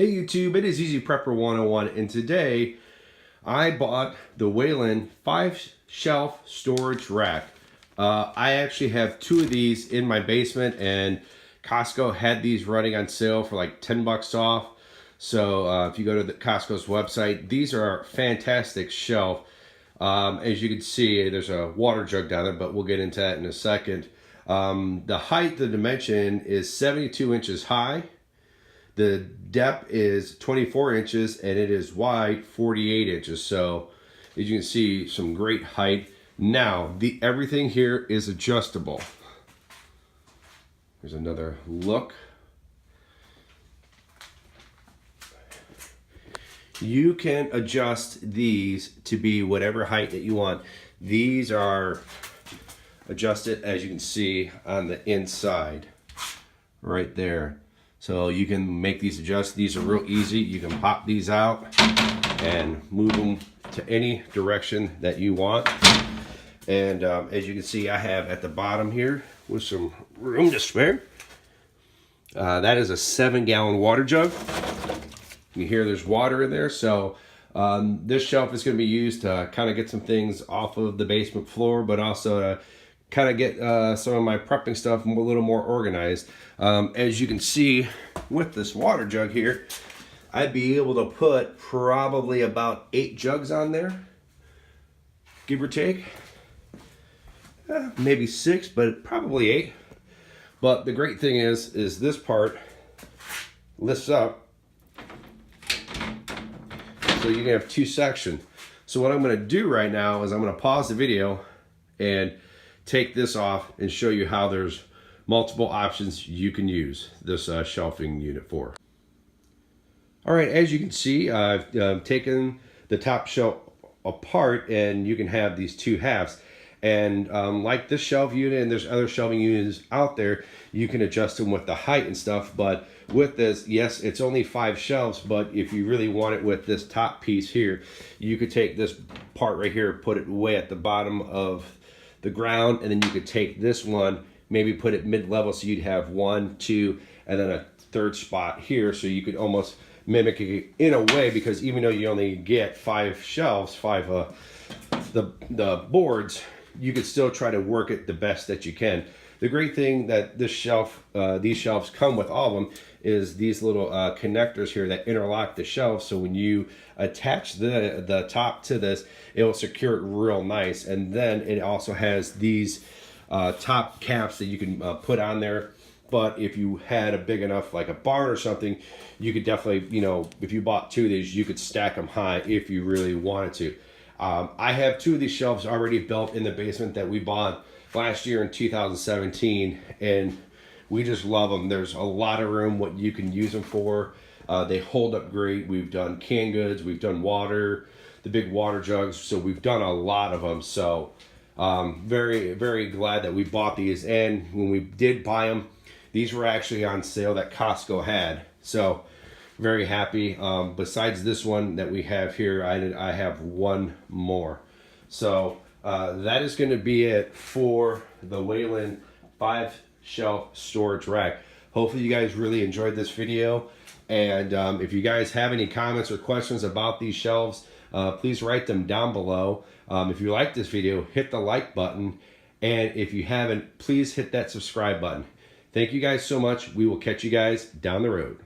Hey YouTube, it is Easy Prepper 101, and today I bought the Whalen 5-shelf storage rack. I actually have 2 of these in my basement, and Costco had these running on sale for like 10 bucks off. So if you go to the Costco's website, these are a fantastic shelf. As you can see, there's a water jug down there, but we'll get into that in a second. The height, the dimension is 72 inches high. The depth is 24 inches and it is wide 48 inches. So as you can see, some great height. Now, everything here is adjustable. Here's another look. You can adjust these to be whatever height that you want. These are adjusted, as you can see, on the inside right there. So you can make these adjust. These are real easy. You can pop these out and move them to any direction that you want. And as you can see, I have at the bottom here with some room to spare. That is a 7-gallon water jug. You hear there's water in there. So this shelf is going to be used to kind of get some things off of the basement floor, but also to kind of get some of my prepping stuff a little more organized. As you can see with this water jug here, I'd be able to put probably about 8 jugs on there, give or take. Maybe 6, but probably 8. But the great thing is this part lifts up, so you can have 2 sections. So what I'm going to do right now is I'm going to pause the video and take this off and show you how there's multiple options you can use this shelving unit for. All right, as you can see, I've taken the top shelf apart, and you can have these 2 halves. And like this shelf unit, and there's other shelving units out there, you can adjust them with the height and stuff. But with this, yes, it's only 5 shelves, but if you really want it with this top piece here, you could take this part right here, put it way at the bottom of the ground, and then you could take this one, maybe put it mid-level, so you'd have 1, 2, and then a 3rd spot here, so you could almost mimic it in a way, because even though you only get 5 shelves, 5 the boards, you could still try to work it the best that you can. The great thing that this shelf, these shelves come with, all of them, is these little connectors here that interlock the shelves. So when you attach the top to this, it will secure it real nice. And then it also has these top caps that you can put on there. But if you had a big enough, like a barn or something, you could definitely, you know, if you bought 2 of these, you could stack them high if you really wanted to. I have 2 of these shelves already built in the basement that we bought last year in 2017, and we just love them. There's a lot of room what you can use them for. They hold up great. We've done canned goods, we've done water, the big water jugs, so we've done a lot of them. So very, very glad that we bought these. And when we did buy them, these were actually on sale that Costco had. So very happy. Besides this one that we have here, I have 1 more. So that is going to be it for the Whalen 5-shelf storage rack. Hopefully you guys really enjoyed this video. And if you guys have any comments or questions about these shelves, please write them down below. If you like this video, hit the like button. And if you haven't, please hit that subscribe button. Thank you guys so much. We will catch you guys down the road.